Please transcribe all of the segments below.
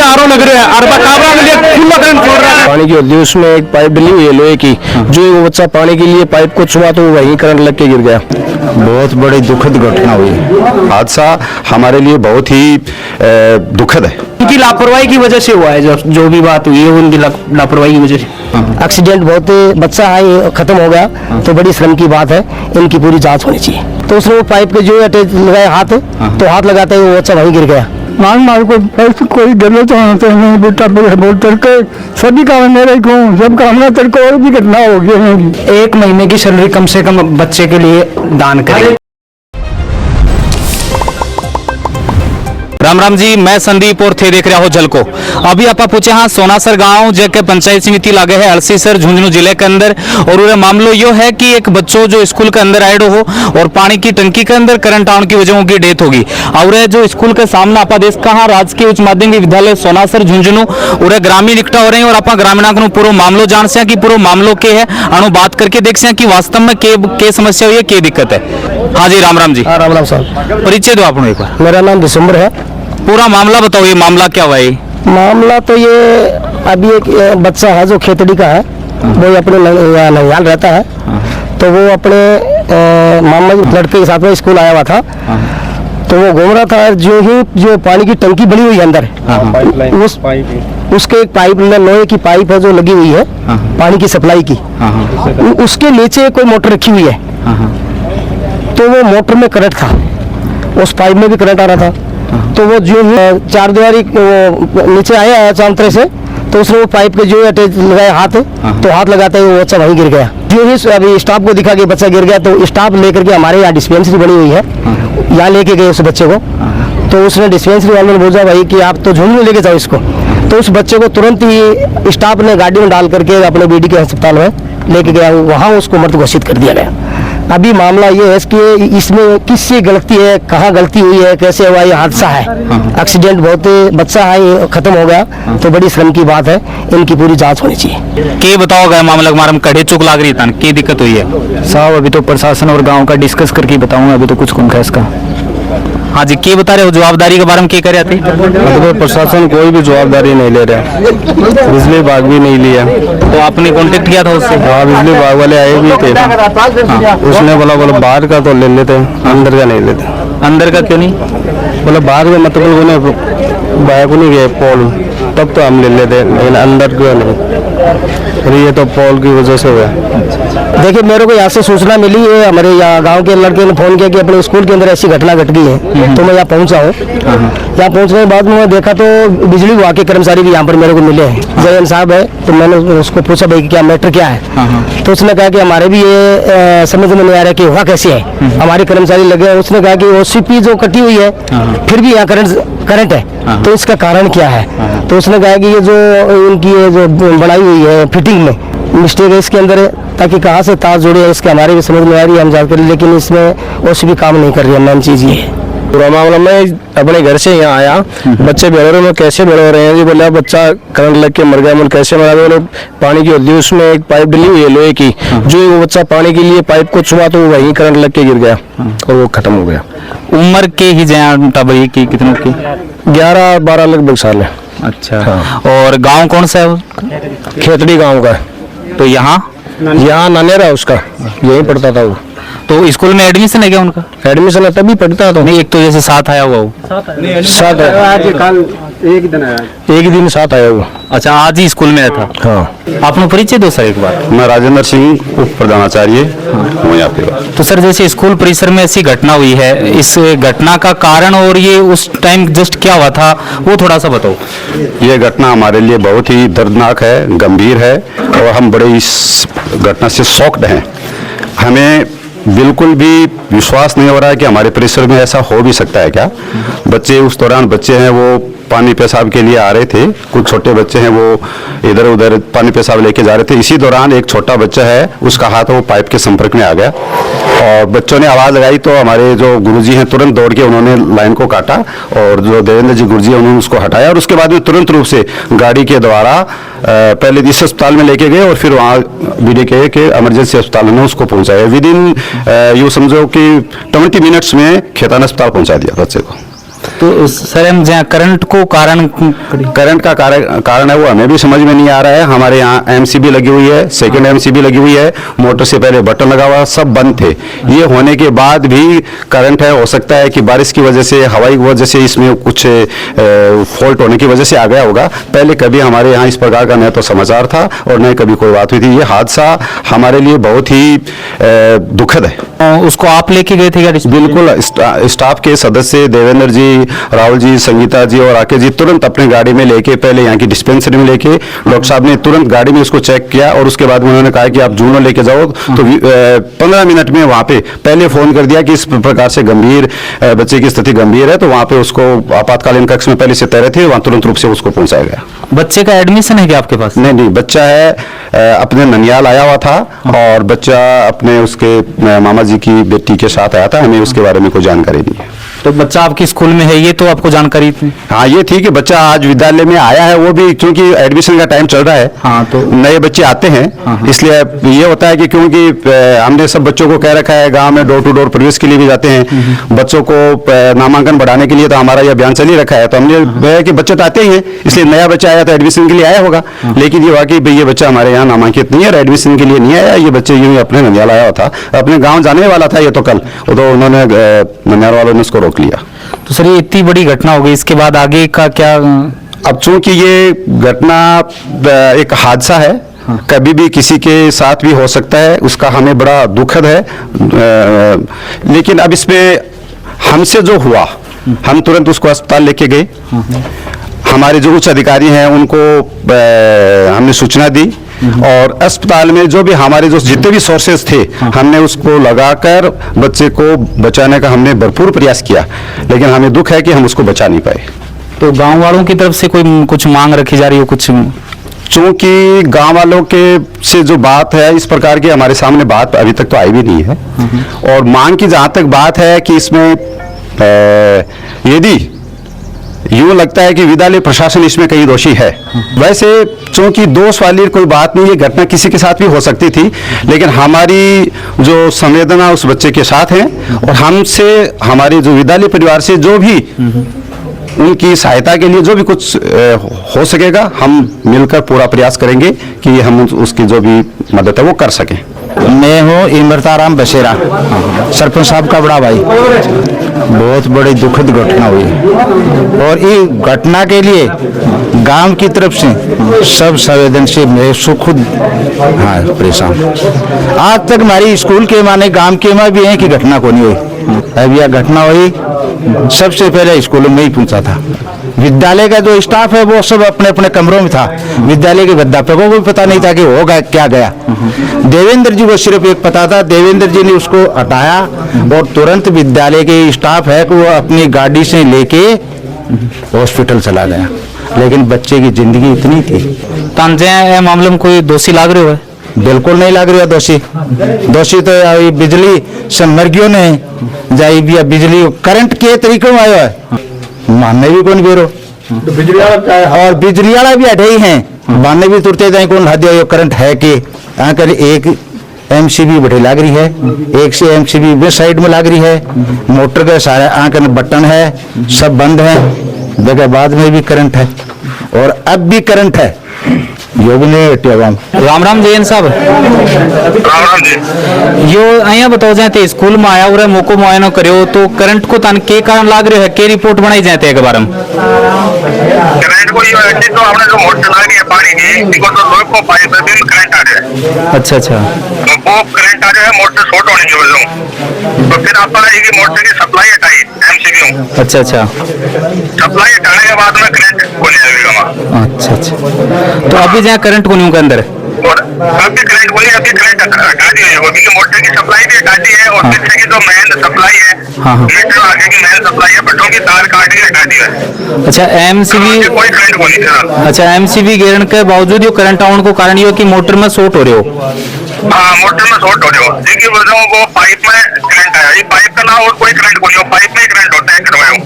आरो लग रहे हैं और बकावरा के लिए खुला करंट छोड़ रहा है। पानी की होती है, उसमें एक पाइप डली हुई है लोहे की, जो वो बच्चा पानी के लिए पाइप को छुआ तो वहीं करंट लग के गिर गया। बहुत बड़ी दुखद घटना हुई। हादसा हमारे लिए बहुत ही दुखद है। उनकी लापरवाही की वजह से हुआ है, जो भी बात हुई है उनकी लापरवाही की वजह से। एक्सीडेंट बहुत, बच्चा है खत्म हो गया तो बड़ी शर्म की बात है, इनकी पूरी जांच होनी चाहिए। तो उसने वो पाइप के जो अटैच लगाया हाथ, तो हाथ लगाते ही वो बच्चा वहीं गिर गया। मार को ऐसे कोई गलत होना चाहिए, बेटा बोल करके सभी का मेरे को सब का हमारा तरक और भी घटना हो गई। 1 महीने की सैलरी कम से कम बच्चे के लिए दान करें। राम राम जी, मैं संदीप और थे देख रहा हो जल को। अभी आप पूछे हाँ सोनासर गांव जैके पंचायत समिति लागे है अलसीसर झुंझुनू जिले के अंदर। और उरे मामलो यो है कि एक बच्चों जो स्कूल के अंदर आयडो हो और पानी की टंकी के अंदर करंट आने की वजह की डेथ होगी। और जो स्कूल के सामने आप देश कहा राजकीय उच्च माध्यमिक विद्यालय सोनासर झुंझुनू उरे ग्रामीण इकट्ठा हो रहे हैं और आप ग्रामीणों को पूरा मामलो जान से कि पूरा मामलो के है अनु बात करके देख से कि वास्तव में के समस्या हुई है, के दिक्कत है। हाँ जी, राम राम जी। राम राम साहब, परिचय दो आप एक बार। मेरा नाम दिसंबर है। पूरा मामला बताओ, ये मामला क्या हुआ है? मामला तो ये अभी एक बच्चा है जो खेतड़ी का है, वो अपने ननिहाल रहता है, तो वो अपने मामा लड़के के साथ में स्कूल आया हुआ था, तो वो घूम रहा था। जो ही जो पानी की टंकी बनी हुई है अंदर, उसके एक पाइप लोहे की पाइप है जो लगी हुई है पानी की सप्लाई की, उसके नीचे कोई मोटर रखी हुई है, तो वो मोटर में करंट था, उस पाइप में भी करंट आ रहा था। तो वो जो चार दीवारी नीचे आया चांतरे से, तो उसने वो पाइप के जो अटैच लगाया हाथ, तो हाथ लगाते ही वो बच्चा वहीं गिर गया। जो ही अभी स्टाफ को दिखा कि बच्चा गिर गया, तो स्टाफ लेकर के हमारे यहाँ डिस्पेंसरी बनी हुई है, यहाँ लेके गए उस बच्चे को। तो उसने डिस्पेंसरी वाले ने बोला भाई कि आप तो झुंझुनू लेके जाओ इसको। तो उस बच्चे को तुरंत ही स्टाफ ने गाड़ी में डाल करके अपने बीडी के अस्पताल में लेके गया, वहाँ उसको मृत घोषित कर दिया गया। अभी मामला ये है कि इसमें किससे गलती है, कहाँ गलती हुई है, कैसे हुआ ये हादसा है। एक्सीडेंट बहुत, बच्चा है खत्म हो गया तो बड़ी शर्म की बात है, इनकी पूरी जांच होनी चाहिए। के बताओ गया मामला हमारे में कड़े चुक लाग रही था, क्या दिक्कत हुई है साहब? अभी तो प्रशासन और गांव का डिस्कस करके बताऊंगा, अभी तो कुछ कम है इसका। हाँ जी, क्या बता रहे हो जवाबदारी के बारे में, क्या कर रहे थे? मतलब प्रशासन कोई भी जवाबदारी नहीं ले रहा, बिजली विभाग भी नहीं लिया। तो आपने कांटेक्ट किया था उससे? हाँ, बिजली विभाग वाले आए भी थे। उसने बोला बाहर का तो ले लेते, अंदर का नहीं लेते। अंदर का क्यों नहीं? बोला बाहर का मतलब उन्हें बाहर को नहीं गए पोल, तब तो हम ले लेते, लेकिन अंदर क्यों नहीं। और ये तो पोल की वजह से हुआ। देखिए, मेरे को यहाँ से सूचना मिली है, हमारे यहाँ गांव के लड़के ने फोन किया कि अपने स्कूल के अंदर ऐसी घटना घट गई है, तो मैं यहाँ पहुँचा हूँ। यहाँ पहुँचने के बाद में देखा तो बिजली विभाग के कर्मचारी भी यहाँ पर मेरे को मिले हैं, जयन साहब है। तो मैंने उसको पूछा भाई क्या मैटर क्या है, तो उसने कहा कि हमारे भी ये समझ में नहीं आ रहा कि हुआ कैसे है। हमारे कर्मचारी लगे, उसने कहा कि OCP जो कटी हुई है फिर भी यहाँ करंट है, तो इसका कारण क्या है। तो उसने कहा कि ये जो इनकी ये जो बनाई हुई है फिटिंग में मिस्टेक है इसके अंदर, ताकि कहाँ से तार जुड़े हैं इसके हमारे भी समझ में आ रही है, हम जानकर, लेकिन इसमें OCP काम नहीं कर रही है। मेन चीज़ ये है। पूरा मामला मैं अपने घर से यहाँ आया, बच्चे बेड़ो रहे हैं, कैसे बेड़ो रहे हैं जी? बोले बच्चा करंट लग के मर गया। मन कैसे मरा? बोले पानी की होती है, उसमें एक पाइप डली हुई है लोहे की, जो वो बच्चा पानी के लिए पाइप को छुआ तो वहीं करंट लग के गिर गया और वो खत्म हो गया। उम्र के ही भाई की कितनों की? 11-12 लगभग साल है। अच्छा, और गांव कौन सा है? खेतड़ी गांव का। तो यहाँ नानेरा उसका, यही पढ़ता था वो। तो स्कूल में एडमिशन है क्या उनका? एडमिशन है तभी पढ़ता तो नहीं, एक तो जैसे साथ आया हुआ वो, साथ एक ही दिन साथ आया हुआ। अच्छा, आज ही स्कूल में था। हाँ, आपने परिचय दो सर एक बार। मैं राजेंद्र सिंह उप प्रधानाचार्य हूँ यहाँ पे। तो सर जैसे स्कूल परिसर में ऐसी घटना हुई है, इस घटना का कारण और ये उस टाइम जस्ट क्या हुआ था वो थोड़ा सा बताओ। ये घटना हमारे लिए बहुत ही दर्दनाक है, गंभीर है, और हम बड़े इस घटना से शॉक्ड हैं। हमें बिल्कुल भी विश्वास नहीं हो रहा है कि हमारे परिसर में ऐसा हो भी सकता है क्या। बच्चे उस दौरान बच्चे हैं वो पानी पेशाब के लिए आ रहे थे, कुछ छोटे बच्चे हैं वो इधर उधर पानी पेशाब लेके जा रहे थे। इसी दौरान एक छोटा बच्चा है, उसका हाथ वो पाइप के संपर्क में आ गया और बच्चों ने आवाज़ लगाई, तो हमारे जो गुरुजी हैं तुरंत दौड़ के उन्होंने लाइन को काटा और जो देवेंद्र जी गुरुजी हैं उन्होंने उसको हटाया और उसके बाद में तुरंत रूप से गाड़ी के द्वारा पहले इस अस्पताल में लेके गए और फिर वहाँ BDK के इमरजेंसी अस्पताल में उसको पहुँचाया। विद इन यूँ समझो कि 20 मिनट्स में खेतान अस्पताल पहुँचा दिया बच्चे को। तो सर हम जहाँ करंट को कारण करंट का कारण है वो हमें भी समझ में नहीं आ रहा है। हमारे यहाँ एमसीबी लगी हुई है, सेकंड एमसीबी लगी हुई है, मोटर से पहले बटन लगा हुआ, सब बंद थे। ये होने के बाद भी करंट है। हो सकता है कि बारिश की वजह से, हवाई की वजह से इसमें कुछ फॉल्ट होने की वजह से आ गया होगा। पहले कभी हमारे यहाँ इस प्रकार का न तो समाचार था और न कभी कोई बात हुई थी। ये हादसा हमारे लिए बहुत ही दुखद है। उसको आप लेके गए थे गाड़ी? बिल्कुल, स्टाफ के सदस्य देवेंद्र जी, राहुल जी, संगीता जी और राकेश जी तुरंत अपने गाड़ी में लेके, पहले यहाँ की डिस्पेंसरी में लेके डॉक्टर साहब ने तुरंत गाड़ी में उसको चेक किया और उसके बाद उन्होंने कहा कि आप जूनो लेके जाओ। तो 15 मिनट में वहाँ पे पहले फोन कर दिया कि इस प्रकार से गंभीर बच्चे की स्थिति गंभीर है। तो वहाँ पे उसको आपातकालीन कक्ष में पहले से तैरे थे, वहाँ तुरंत रूप से उसको पहुंचाया गया। बच्चे का एडमिशन है क्या आपके पास? नहीं, बच्चा है अपने ननियाल आया हुआ था और बच्चा अपने उसके मामा जी की बेटी के साथ आया था। हमें उसके बारे में कोई जानकारी नहीं है। तो बच्चा आपकी स्कूल में है, ये तो आपको जानकारी थी? हाँ, ये थी कि बच्चा आज विद्यालय में आया है, वो भी क्योंकि एडमिशन का टाइम चल रहा है। हाँ, तो नए बच्चे आते हैं, इसलिए ये होता है कि क्योंकि हमने सब बच्चों को कह रखा है, गांव में डोर टू डोर प्रवेश के लिए भी जाते हैं बच्चों को नामांकन बढ़ाने के लिए, तो हमारा यह अभियान चल ही रखा है। तो हमने कि बच्चे तो आते ही हैं, इसलिए नया बच्चा आया तो एडमिशन के लिए आया होगा। लेकिन ये वाकई भाई ये बच्चा हमारे यहाँ नामांकित नहीं है और एडमिशन के लिए नहीं आया। ये बच्चे यूं ही अपने ननियाल आया हुआ था, अपने गाँव जाने वाला था ये तो कल, तो उन्होंने ननियाल वालों ने उसको रोक लिया। तो सर ये इतनी बड़ी घटना हो गई, इसके बाद आगे का क्या? अब चूंकि ये घटना एक हादसा है, कभी भी किसी के साथ भी हो सकता है, उसका हमें बड़ा दुखद है। लेकिन अब इसमें हमसे जो हुआ, हम तुरंत उसको अस्पताल लेके गए। हमारे जो उच्च अधिकारी हैं उनको हमने सूचना दी और अस्पताल में जो भी हमारे जो जितने भी सोर्सेज थे, हमने उसको लगाकर बच्चे को बचाने का हमने भरपूर प्रयास किया। लेकिन हमें दुख है कि हम उसको बचा नहीं पाए। तो गांव वालों की तरफ से कोई कुछ मांग रखी जा रही हो? कुछ चूंकि गांव वालों के से जो बात है, इस प्रकार की हमारे सामने बात अभी तक तो आई भी नहीं है। और मांग की जहां तक बात है कि इसमें यदि यूं लगता है कि विद्यालय प्रशासन इसमें कहीं दोषी है। वैसे चूंकि दोष वाली कोई बात नहीं, ये घटना किसी के साथ भी हो सकती थी, लेकिन हमारी जो संवेदना उस बच्चे के साथ है और हमसे, हमारे जो विद्यालय परिवार से जो भी उनकी सहायता के लिए जो भी कुछ हो सकेगा, हम मिलकर पूरा प्रयास करेंगे कि हम उसकी जो भी मदद है वो कर सकें। मैं हूँ इमरताराम बसेरा, सरपंच साहब का बड़ा भाई। बहुत बड़ी दुखद घटना हुई और इस घटना के लिए गांव की तरफ से सब संवेदनशील, मैं खुद हाँ परेशान। आज तक हमारी स्कूल के माने गांव के में भी है कि घटना को नहीं हुई। अब यह घटना हुई सबसे पहले स्कूल में ही पहुंचा था। विद्यालय का जो स्टाफ है वो सब अपने अपने कमरों में था। विद्यालय के अध्यापकों को भी पता नहीं था कि होगा क्या गया। देवेंद्र जी को सिर्फ एक पता था, देवेंद्र जी ने उसको हटाया और तुरंत विद्यालय के स्टाफ है कि वो अपनी गाड़ी से लेके हॉस्पिटल चला गया। लेकिन बच्चे की जिंदगी इतनी थी। तांजे मामले में कोई दोषी लाग रहे हो? बिल्कुल नहीं लग रहा दोषी। दोषी तो बिजली संवर्गियों ने जाई भी बिजली करंट के तरीके में आया है, मानने भी कौन बेरो। और बिजली वाला भी हटे ही हैं, मानने भी तुरते जाए कौन हद करंट है कि कर एक एमसीबी बढ़े लाग रही है, एक से एमसीबी वे साइड में लाग रही है, मोटर के सारे आंकन बटन है सब बंद है, जगह बाद में भी करंट है और अब भी करंट है। योग नहीं हटिया। राम राम जयंत साहब। राम जी। यो अहिया बताओ जाते स्कूल में आया और मौको मुआयनो करियो तो करंट को तन के कारण लाग रहे है, के रिपोर्ट बनाई जाते एक बार में? करंट को यो है कि तो हमने जो मोटर लगा है पानी की, इनको तो लोग को पाइप में भी करंट आ रहा है। अच्छा अच्छा। तो वो करंट आ रहा है मोटर शॉर्ट होने की वजह से। तो फिर आपने ये मोटर की सप्लाई हटाई एमसीबी। अच्छा अच्छा। सप्लाई हटाने के बाद में करंट को नहीं आएगा। अच्छा अच्छा। तो अभी जहाँ करंट को नहीं के अंदर और अभी करंट बोली, अभी करंट हटा दी है, अभी मोटर की सप्लाई भी हटा दी है और पीछे की जो मेन सप्लाई है, मीटर आगे की मेन सप्लाई है, बटों की तार काट के हटा दी है। अच्छा एमसीबी। कोई करंट को नहीं था। अच्छा एमसीबी गिरने के बावजूद यो करंट आने को कारण यो कि मोटर में शॉर्ट हो रहे हो? हाँ, मोटर में शॉर्ट हो रहे हो, जिसकी वजह वो पाइप में करंट आया। ये पाइप उसका ना और कोई करंट को नहीं हो, पाइप में करंट होता है करवाया हूँ,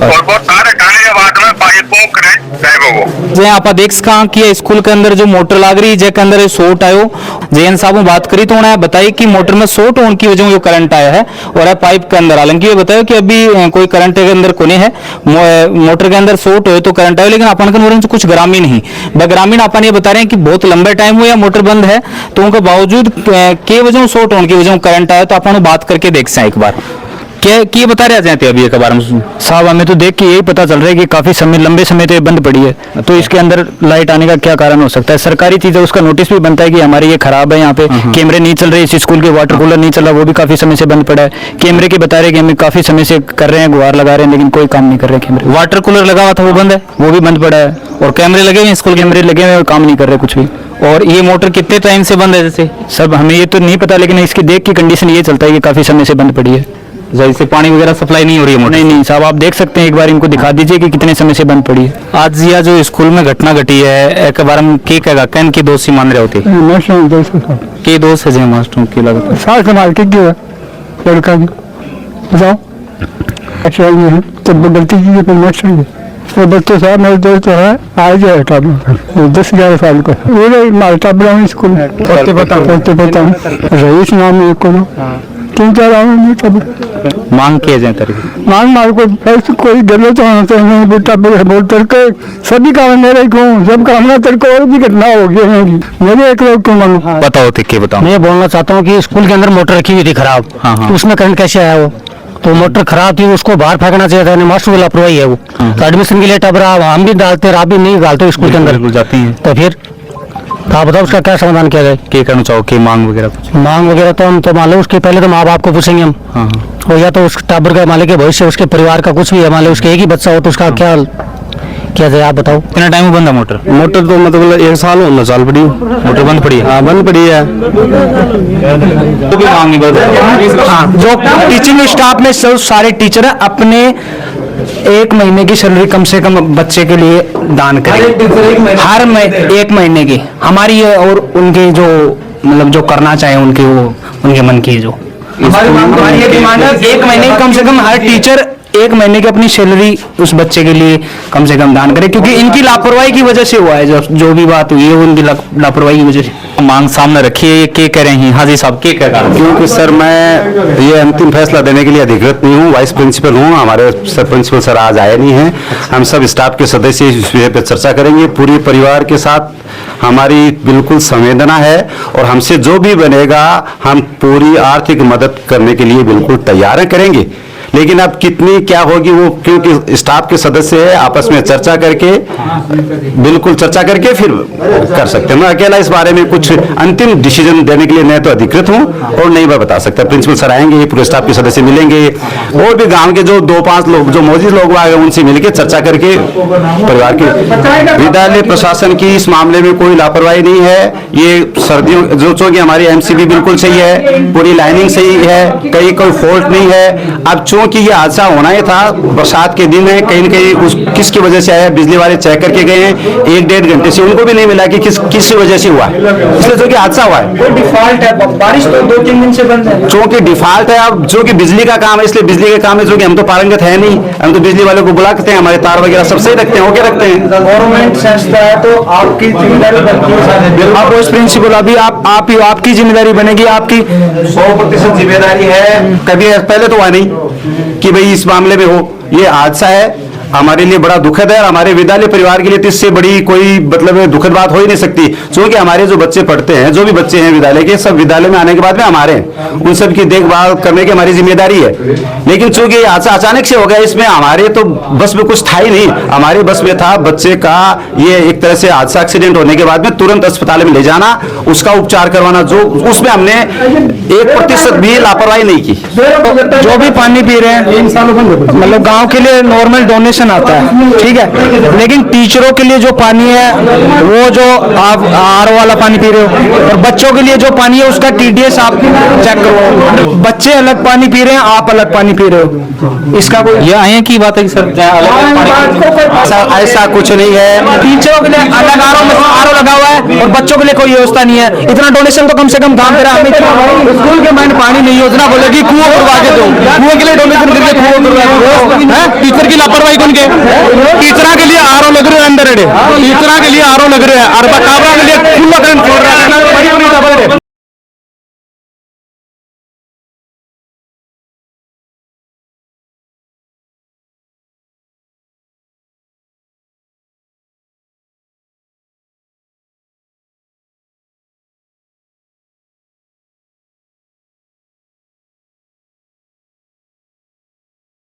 और वो तार हटाने के बाद में पाइप को करंट गायब हो गो। जे आप देख सका कि स्कूल के अंदर जो मोटर लाग रही है के अंदर शॉर्ट आयो जैन साहब बात करी तो उन्हें बताई कि मोटर में शॉर्ट होने की वजह से करंट आया है और पाइप के अंदर। हालांकि ये बताया कि अभी कोई करंट के अंदर कोने है, मोटर के अंदर शॉर्ट हो तो करंट आयो, लेकिन अपन के कुछ ग्रामीण ही ग्रामीण अपन ये बता रहे हैं कि बहुत लंबे टाइम हुआ मोटर बंद है, तो उनके बावजूद के वजह शॉर्ट होने की वजह करंट आया। तो अपन बात करके देख से एक बार क्या बता रहे थे अभी के बारे में साहब? हमें तो देख के यही पता चल रहा है कि काफी समय लंबे समय से बंद पड़ी है, तो इसके अंदर लाइट आने का क्या कारण हो सकता है? सरकारी चीज है, उसका नोटिस भी बनता है कि हमारी ये खराब है, यहाँ पे कैमरे नहीं चल रहे, इस स्कूल के वाटर कूलर नहीं चल रहा, वो भी काफी समय से बंद पड़ा है। कैमरे के बता रहे कि हम काफी समय से कर रहे हैं, गुहार लगा रहे हैं, लेकिन कोई काम नहीं कर रहे। कैमरे वाटर कूलर लगा हुआ था वो बंद है, वो भी बंद पड़ा है, और कैमरे लगे हुए स्कूल कैमरे लगे हुए काम नहीं कर रहे कुछ भी। और ये मोटर कितने टाइम से बंद है? जैसे सब हमें ये तो नहीं पता, लेकिन इसकी देख की कंडीशन ये चलता है कि काफी समय से बंद पड़ी है। जैसे पानी वगैरह सप्लाई नहीं हो रही है मोटर? नहीं साहब, आप देख सकते हैं, एक बार इनको दिखा दीजिए कि कितने समय से बंद पड़ी है। आज यह जो स्कूल में घटना घटी है एक बार हम की कहेगा कैन की दोषी मान रहे होते नेशनल दोस्त की दोष है जय मास्टरों की लगता है साल संभाल के क्यों है लड़का की बताओ? अच्छा ये है तो गलती की फिर मास्टर की वो बच्चे साहब मेरे दोस्त है आज है टाबला 10-11 साल का वो माल्टा ब्राउन स्कूल में पढ़ते पता रईस नाम है को 3-4 आने सब मांग किए जाए तरीके मांग को ऐसे कोई गलत होना चाहिए बेटा बोल करके सभी काम मेरे को सब काम ना तेरे को और भी घटना हो गई है मेरे एक लोग को मांग बताओ के बताओ। मैं बोलना चाहता हूँ कि स्कूल के अंदर मोटर रखी हुई थी खराब, तो उसमें करंट कैसे आया? वो तो मोटर खराब थी, उसको बाहर फेंकना चाहिए था, मास्टर की लापरवाही है वो। तो एडमिशन के लिए टबरा हम भी डालते आप भी नहीं डालते स्कूल के अंदर जाती है, तो फिर आप बताओ उसका क्या समाधान किया जाए? क्या करना चाहो कि मांग वगैरह कुछ? मांग वगैरह तो हम तो मान लो उसके पहले तो माँ बाप को पूछेंगे हम, और या तो उस टाबर का मालिक के भविष्य उसके परिवार का कुछ भी है, मान लो उसके एक ही बच्चा हो तो उसका क्या किया जाए? आप बताओ। कितना टाइम बंद है मोटर? मोटर तो मतलब 1 साल होना साल पड़ी, मोटर बंद पड़ी है। हाँ बंद पड़ी है। तो भी मांग नहीं बंद। हाँ, जो टीचिंग स्टाफ में सारे टीचर है अपने 1 महीने की सैलरी कम से कम बच्चे के लिए दान करें, हर 1 महीने की हमारी और उनके जो मतलब जो करना चाहे उनके वो उनके मन की जो हमारी ये डिमांड है 1 महीने कम से कम हर टीचर 1 महीने की अपनी सैलरी उस बच्चे के लिए कम से कम दान करे, क्योंकि इनकी लापरवाही की वजह से हुआ है जो भी बात हुई है उनकी लापरवाही की वजह से। मांग सामने रखिए, क्या कह रहे हैं हाजी साहब, क्या कह रहे हैं? क्योंकि सर मैं ये अंतिम फैसला देने के लिए अधिकृत नहीं हूँ, वाइस प्रिंसिपल हूँ, हमारे सर प्रिंसिपल सर आज आए नहीं हैं। हम सब स्टाफ के सदस्य इस विषय पर चर्चा करेंगे, पूरी परिवार के साथ हमारी बिल्कुल संवेदना है और हमसे जो भी बनेगा हम पूरी आर्थिक मदद करने के लिए बिल्कुल तैयार करेंगे। लेकिन अब कितनी क्या होगी वो क्योंकि स्टाफ के सदस्य है, आपस में चर्चा करके बिल्कुल चर्चा करके फिर कर सकते हैं। मैं अकेला इस बारे में कुछ अंतिम डिसीजन देने के लिए न तो अधिकृत हूं और नहीं मैं बता सकता। प्रिंसिपल सर आएंगे, पूरे स्टाफ के सदस्य मिलेंगे और भी गांव के जो 2-5 लोग जो मौजूद लोग आए उनसे मिलकर चर्चा करके परिवार के विद्यालय प्रशासन की इस मामले में कोई लापरवाही नहीं है। ये सर्दियों जो चूंकि हमारी एमसीबी बिल्कुल सही है, पूरी लाइनिंग सही है, कहीं कोई फॉल्ट नहीं है। अब चूंकि ये हादसा होना ही था, बरसात के दिन है, कहीं न कहीं किसकी वजह से आया, बिजली वाले चेक करके गए हैं 1-1.5 घंटे से, उनको भी नहीं मिला कि किस वजह से हुआ है, इसलिए जो कि हादसा हुआ है। डिफॉल्ट है, बारिश तो 2-3 दिन से बंद है, चूंकि डिफॉल्ट है। अब जो कि बिजली का काम है, इसलिए बिजली के काम है, जो कि हम तो पारंगत है नहीं, हम तो बिजली वालों को बुलाते हैं, हमारे तार वगैरह सब सही रखते हैं, ओके रखते हैं। गवर्नमेंट संस्था है तो आपकी जिम्मेदारी बनती है। आप वाइस प्रिंसिपल अभी आपकी जिम्मेदारी बनेगी, आपकी 100% जिम्मेदारी है। कभी पहले तो हुआ नहीं कि भाई इस मामले में हो, ये हादसा है हमारे लिए बड़ा दुखद है और हमारे विद्यालय परिवार के लिए तो इससे बड़ी कोई मतलब दुखद बात हो ही नहीं सकती। क्योंकि हमारे जो बच्चे पढ़ते हैं, जो भी बच्चे हैं विद्यालय के, सब विद्यालय में आने के बाद में हमारे उन सब की देखभाल करने की हमारी जिम्मेदारी है। लेकिन चूंकि हादसा अचानक से हो गया, इसमें हमारे तो बस में कुछ था ही नहीं। हमारे बस में था बच्चे का ये एक तरह से हादसा एक्सीडेंट होने के बाद में तुरंत अस्पताल में ले जाना, उसका उपचार करवाना, जो उसमें हमने 1% भी लापरवाही नहीं की। जो भी पानी पी रहे हैं मतलब गाँव के लिए नॉर्मल डोनेशन डोनेशन आता है, ठीक है, लेकिन टीचरों के लिए जो पानी है वो जो आप आर वाला पानी पी रहे हो, और बच्चों के लिए जो पानी है उसका TDS आप चेक करो। बच्चे अलग पानी पी रहे हैं, आप अलग पानी पी रहे हो, इसका कोई ये आए की बात है कि सर ऐसा कुछ नहीं है। टीचरों के लिए अलग आर लगा हुआ है और बच्चों के लिए कोई व्यवस्था नहीं है। इतना डोनेशन तो कम से कम दाम दे रहा है, हमें स्कूल के माइंड पानी नहीं योजना बोलेगी कुआं करवा के दो, कुएं के लिए डोनेशन करके कुआं करवा दो। टीचर की लापरवाही कौन के? टीचरा के लिए आरओ लग रहे हैं अंदर, टीचरा के लिए आरओ लग रहे हैं, और काबरा के लिए खुला करंट छोड़ रहा है।